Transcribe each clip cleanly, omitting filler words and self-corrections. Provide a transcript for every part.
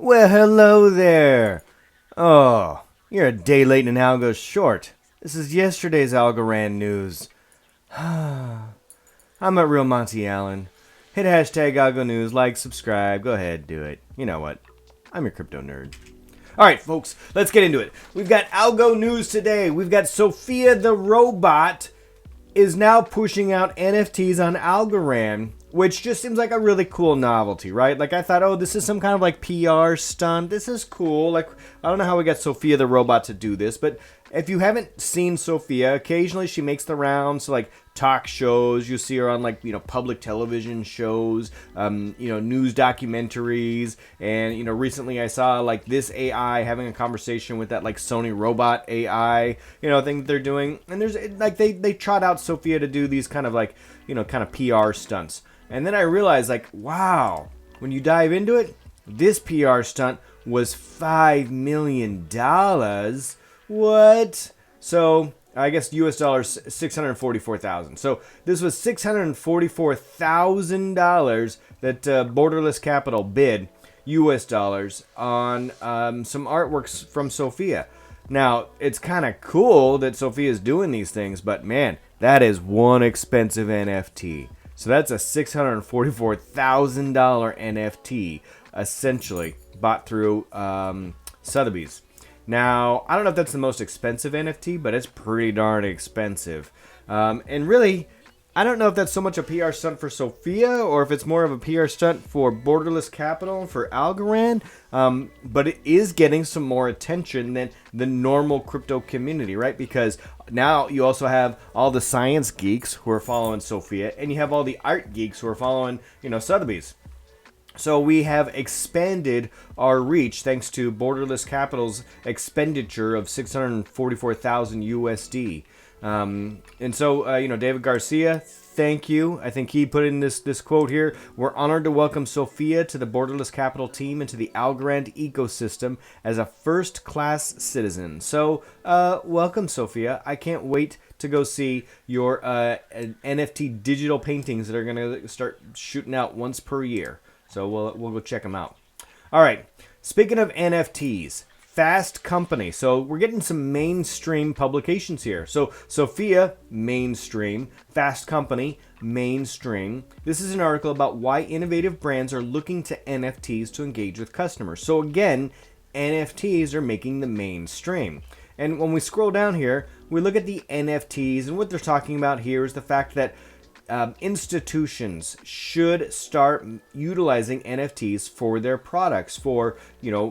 Well, hello there. Oh, you're a day late and Algo's short. This is yesterday's Algorand news. I'm at Real Monty Allen. Hit hashtag Algo News, like, subscribe. Go ahead, do it. You know what? I'm your crypto nerd. All right, folks, let's get into it. We've got Algo News today. We've got Sophia the robot is now pushing out NFTs on Algorand, which just seems like a really cool novelty, right? Like, I thought, oh, this is some kind of like PR stunt. This is cool. Like, I don't know how we got Sophia the robot to do this, but if you haven't seen Sophia, occasionally she makes the rounds to like talk shows. You see her on like, public television shows, news documentaries. And, recently I saw like this AI having a conversation with that like Sony robot AI, thing that they're doing. And there's like, they trot out Sophia to do these kind of like, kind of PR stunts. And then I realized like, wow, when you dive into it, this PR stunt was $5 million. What? So I guess US dollars 644,000. So this was $644,000 that Borderless Capital bid US dollars on some artworks from Sophia. Now, it's kind of cool that Sophia's doing these things, but man, that is one expensive NFT. So that's a $644,000 NFT, essentially, bought through Sotheby's. Now, I don't know if that's the most expensive NFT, but it's pretty darn expensive. And really, I don't know if that's so much a PR stunt for Sophia or if it's more of a PR stunt for Borderless Capital, for Algorand. But it is getting some more attention than the normal crypto community, right? Because now you also have all the science geeks who are following Sophia, and you have all the art geeks who are following, Sotheby's. So we have expanded our reach thanks to Borderless Capital's expenditure of 644,000 USD. And so, David Garcia, thank you. I think he put in this quote here. We're honored to welcome Sophia to the Borderless Capital team and to the Algorand ecosystem as a first-class citizen. So, welcome, Sophia. I can't wait to go see your NFT digital paintings that are going to start shooting out once per year. So we'll go check them out. All right. Speaking of NFTs, Fast Company. So we're getting some mainstream publications here. So Sophia, mainstream. Fast Company, mainstream. This is an article about why innovative brands are looking to NFTs to engage with customers. So again, NFTs are making the mainstream. And when we scroll down here, we look at the NFTs, and what they're talking about here is the fact that institutions should start utilizing NFTs for their products, for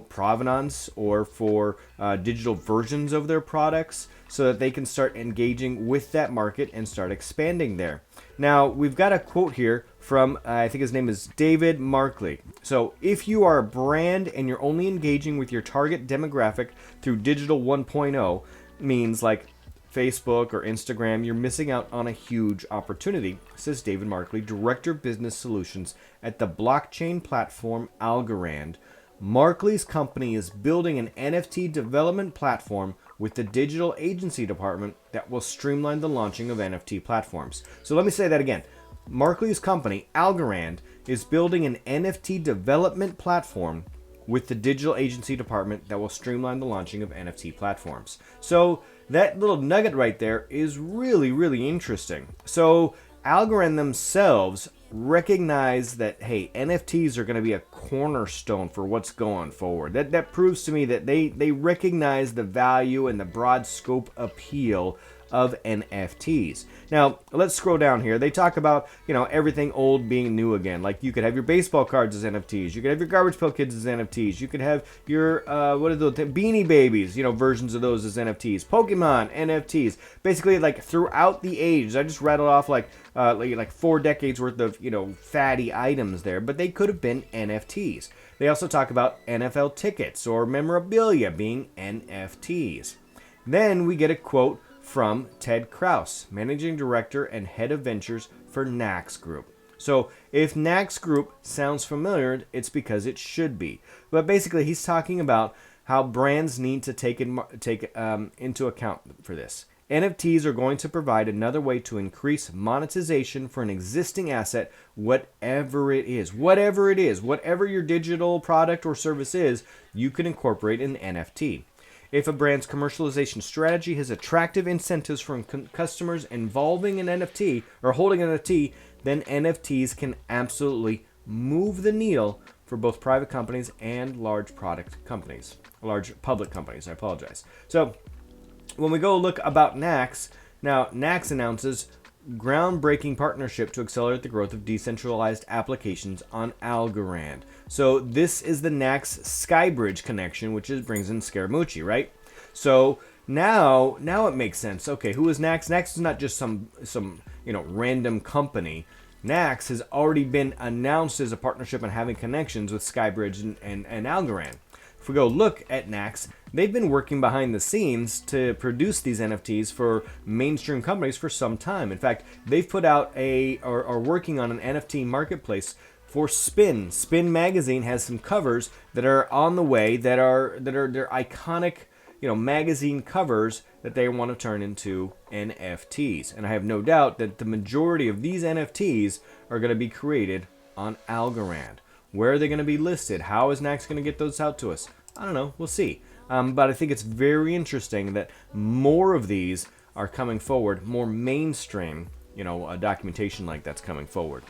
provenance or for digital versions of their products, so that they can start engaging with that market and start expanding there. Now we've got a quote here from I think his name is David Markley. So if you are a brand and you're only engaging with your target demographic through digital 1.0, means like Facebook or Instagram, you're missing out on a huge opportunity, says David Markley, Director of Business Solutions at the blockchain platform Algorand. Markley's company is building an NFT development platform with the digital agency department that will streamline the launching of NFT platforms. So let me say that again. Markley's company, Algorand, is building an NFT development platform with the digital agency department that will streamline the launching of NFT platforms. So that little nugget right there is really, really interesting. So Algorand themselves recognize that, hey, NFTs are going to be a cornerstone for what's going forward. That proves to me that they recognize the value and the broad scope appeal of NFTs. Now, let's scroll down here. They talk about, everything old being new again. Like, you could have your baseball cards as NFTs. You could have your Garbage Pail Kids as NFTs. You could have your, Beanie Babies, versions of those as NFTs. Pokemon, NFTs. Basically, like, throughout the ages. I just rattled off, like 4 decades worth of, fatty items there. But they could have been NFTs. They also talk about NFL tickets or memorabilia being NFTs. Then we get a quote from Ted Kraus, Managing Director and Head of Ventures for Nax Group. So if Nax Group sounds familiar, it's because it should be. But basically, he's talking about how brands need to take into account for this. NFTs are going to provide another way to increase monetization for an existing asset, whatever it is. Whatever it is, whatever your digital product or service is, you can incorporate an NFT. If a brand's commercialization strategy has attractive incentives from customers involving an NFT or holding an NFT, then NFTs can absolutely move the needle for both private companies and large public companies. I apologize. So when we go look about Nax, now Nax announces groundbreaking partnership to accelerate the growth of decentralized applications on Algorand. So this is the Nax Skybridge connection, which brings in Scaramucci, right? So now it makes sense. Okay, who is Nax? Nax is not just some random company. Nax has already been announced as a partnership and having connections with Skybridge and Algorand. If we go look at Nax, they've been working behind the scenes to produce these NFTs for mainstream companies for some time. In fact, they've put out are working on an NFT marketplace for Spin. Spin magazine has some covers that are on the way that are their iconic, magazine covers that they want to turn into NFTs. And I have no doubt that the majority of these NFTs are going to be created on Algorand. Where are they going to be listed? How is Nax going to get those out to us? I don't know. We'll see. But I think it's very interesting that more of these are coming forward, more mainstream, a documentation like that's coming forward.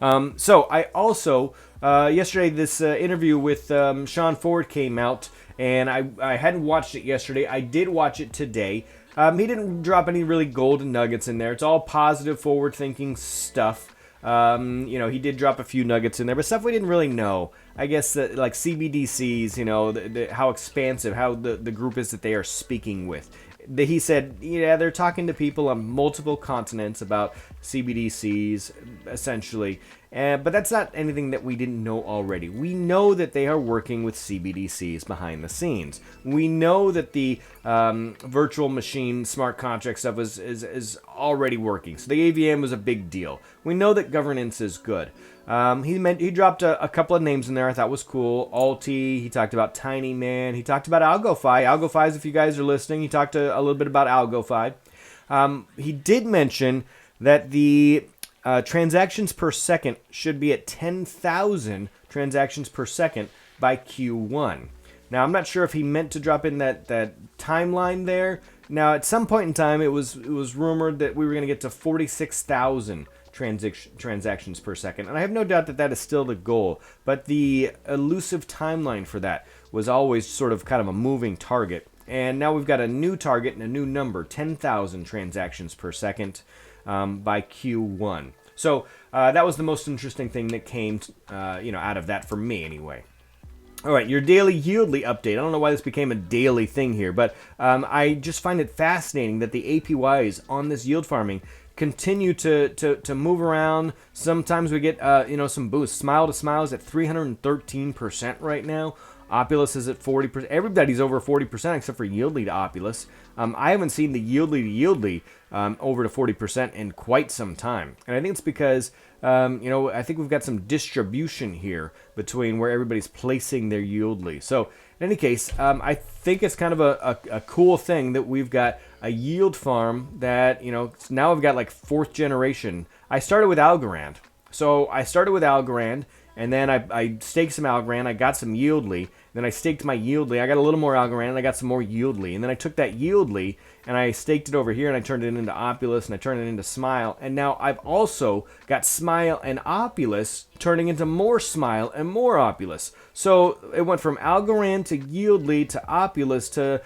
So I also, yesterday, this interview with Sean Ford came out, and I hadn't watched it yesterday. I did watch it today. He didn't drop any really golden nuggets in there. It's all positive, forward-thinking stuff. He did drop a few nuggets in there, but stuff we didn't really know. I guess like CBDCs, how expansive, how the group is that they are speaking with. He said, they're talking to people on multiple continents about CBDCs, essentially. But that's not anything that we didn't know already. We know that they are working with CBDCs behind the scenes. We know that the virtual machine smart contract stuff is already working. So the AVM was a big deal. We know that governance is good. He dropped a couple of names in there I thought was cool. Alti, he talked about Tiny Man, he talked about AlgoFi. AlgoFi, if you guys are listening, he talked a little bit about AlgoFi. He did mention that the transactions per second should be at 10,000 transactions per second by Q1. Now, I'm not sure if he meant to drop in that timeline there. Now, at some point in time, it was rumored that we were going to get to 46,000 transactions per second. And I have no doubt that is still the goal. But the elusive timeline for that was always sort of kind of a moving target. And now we've got a new target and a new number, 10,000 transactions per second by Q1. So that was the most interesting thing that came out of that for me anyway. All right, your daily YLDY update. I don't know why this became a daily thing here, but I just find it fascinating that the APYs on this yield farming continue to move around. Sometimes we get some boosts. Smile to Smile is at 313% right now. Opulus is at 40%. Everybody's over 40% except for YLDY to Opulus. I haven't seen the YLDY to YLDY over to 40% in quite some time. And I think it's because, I think we've got some distribution here between where everybody's placing their YLDY. So in any case, I think it's kind of a cool thing that we've got a yield farm that, now I've got like 4th generation. I started with Algorand. So I started with Algorand, and then I staked some Algorand. I got some YLDY. Then I staked my YLDY. I got a little more Algorand, and I got some more YLDY. And then I took that YLDY, and I staked it over here, and I turned it into Opulus, and I turned it into Smile. And now I've also got Smile and Opulus turning into more Smile and more Opulus. So it went from Algorand to YLDY to Opulus to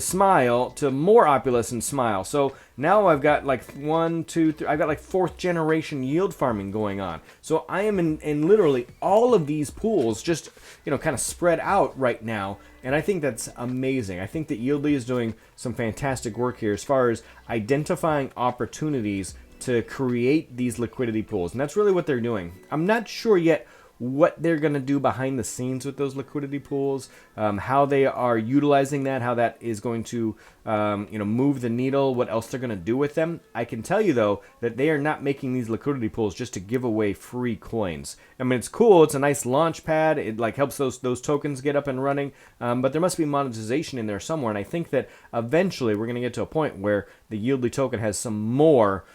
Smile to more Opulus and Smile. So now I've got like 1, 2, 3. I've got like 4th generation yield farming going on. So I am in literally all of these pools, just kind of spread out right now. And I think that's amazing. I think that YLDY is doing some fantastic work here as far as identifying opportunities to create these liquidity pools, and that's really what they're doing. I'm not sure yet what they're going to do behind the scenes with those liquidity pools, how they are utilizing that, how that is going to move the needle, what else they're going to do with them. I can tell you, though, that they are not making these liquidity pools just to give away free coins. I mean, it's cool. It's a nice launch pad. It like helps those tokens get up and running, but there must be monetization in there somewhere. And I think that eventually we're going to get to a point where the YLDY token has some more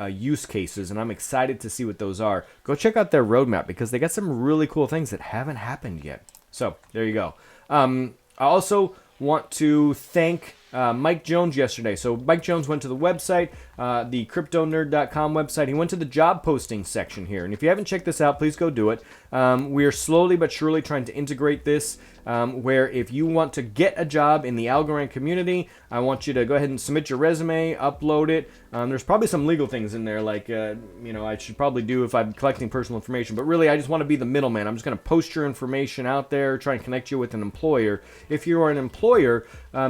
use cases, and I'm excited to see what those are. Go check out their roadmap because they got some really cool things that haven't happened yet. So there you go. I also want to thank Mike Jones yesterday. So Mike Jones went to the website, the KryptoNurd.com website. He went to the job posting section here. And if you haven't checked this out, please go do it. We are slowly but surely trying to integrate this where if you want to get a job in the Algorand community, I want you to go ahead and submit your resume, upload it. There's probably some legal things in there like, I should probably do if I'm collecting personal information. But really, I just want to be the middleman. I'm just going to post your information out there, try and connect you with an employer. If you are an employer,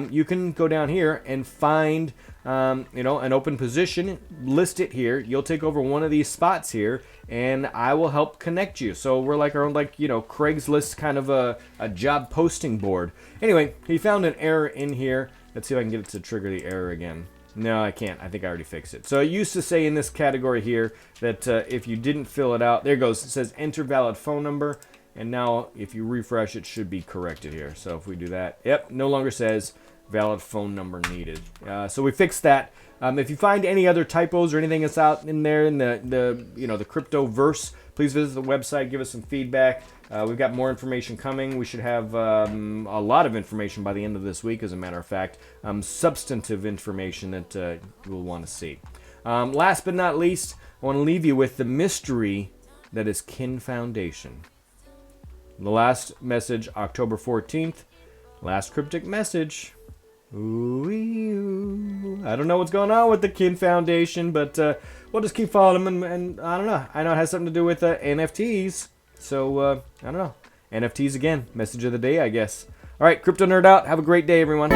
you can go down here and find an open position, list it here. You'll take over one of these spots here, and I will help connect you. So we're like our own, Craigslist kind of a job posting board. Anyway, he found an error in here. Let's see if I can get it to trigger the error again. No, I can't. I think I already fixed it. So it used to say in this category here that if you didn't fill it out, there it goes. It says enter valid phone number. And now if you refresh, it should be corrected here. So if we do that, yep, no longer says valid phone number needed. So we fixed that. If you find any other typos or anything that's out in there in the crypto verse, please visit the website, give us some feedback. We've got more information coming. We should have a lot of information by the end of this week, as a matter of fact. Substantive information that you'll want to see. Last but not least, I want to leave you with the mystery that is Kin Foundation. The last message, October 14th. Last cryptic message. Ooh, I don't know what's going on with the Kin Foundation, but we'll just keep following them, and I don't know. I know it has something to do with NFTs, so I don't know. NFTs again. Message of the day, I guess. All right, KryptoNurd out. Have a great day, everyone.